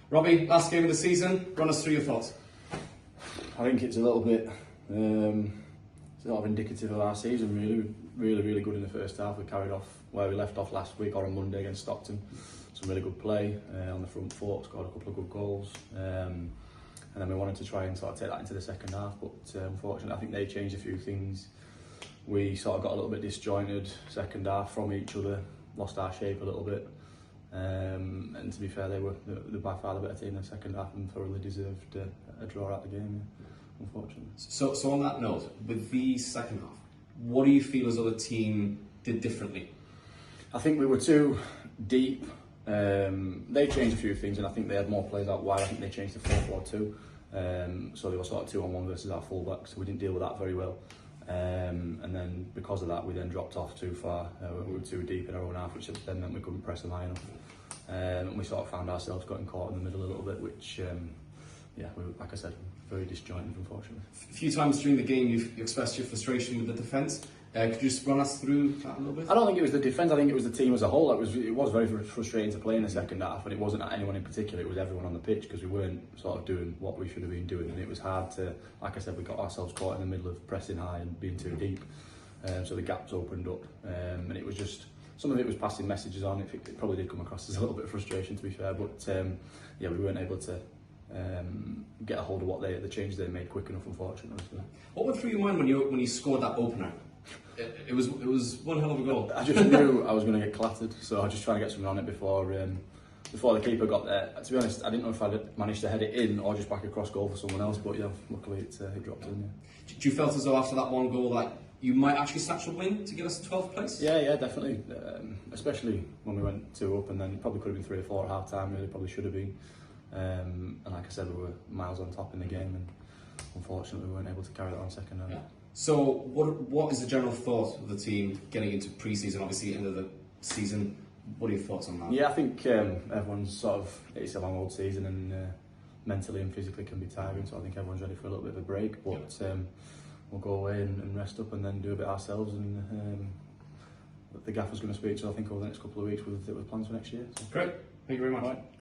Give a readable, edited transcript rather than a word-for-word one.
Robbie, last game of the season, run us through your thoughts. I think it's a little bit sort of indicative of our season. Really good in the first half. We carried off where we left off last week or on Monday against Stockton. Some really good play on the front foot, scored a couple of good goals. And then we wanted to try and sort of take that into the second half, but unfortunately I think they changed a few things. We sort of got a little bit disjointed second half from each other, lost our shape a little bit. And to be fair, they were by far the better team in the second half and thoroughly deserved a draw out the game, unfortunately. So on that note, with the second half, what do you feel as though the team did differently? I think we were too deep. They changed a few things, and I think they had more players out wide. I think they changed to 4-4-2, so they were sort of 2-on-1 versus our fullback, so we didn't deal with that very well. And then because of that, we then dropped off too far. We were too deep in our own half, which then meant we couldn't press them high enough. And we sort of found ourselves getting caught in the middle a little bit, which, we were, like I said, very disjointed, unfortunately. A few times during the game, you've expressed your frustration with the defence. Could you just run us through that a little bit? I don't think it was the defence. I think it was the team as a whole. It was very frustrating to play in the second half, and it wasn't at anyone in particular. It was everyone on the pitch because we weren't sort of doing what we should have been doing, and it was hard to, like I said, we got ourselves caught in the middle of pressing high and being too deep. So the gaps opened up, and it was just, some of it was passing messages on. It probably did come across as a little bit of frustration, to be fair, but we weren't able to get a hold of what the changes they made quick enough, unfortunately. So. What went through your mind when you scored that opener? It was one hell of a goal. I just knew I was going to get clattered, so I was just trying to get something on it before the keeper got there. To be honest, I didn't know if I'd managed to head it in or just back across goal for someone else, but yeah, luckily it dropped in. Yeah. Do you felt as though after that one goal that you might actually snatch a win to give us 12th place? Yeah, definitely. Especially when we went 2 up, and then it probably could have been 3 or 4 at half time. Really, probably should have been. And like I said, we were miles on top in the game, and unfortunately we weren't able to carry that on second half. Yeah. So what is the general thought of the team getting into pre-season, obviously end of the season? What are your thoughts on that? Yeah, I think everyone's sort of, it's a long old season, and mentally and physically can be tiring, so I think everyone's ready for a little bit of a break, but we'll go away and rest up and then do a bit ourselves, and the gaffer's going to speak to, I think, over the next couple of weeks with plans for next year. So. Great, thank you very much. Right.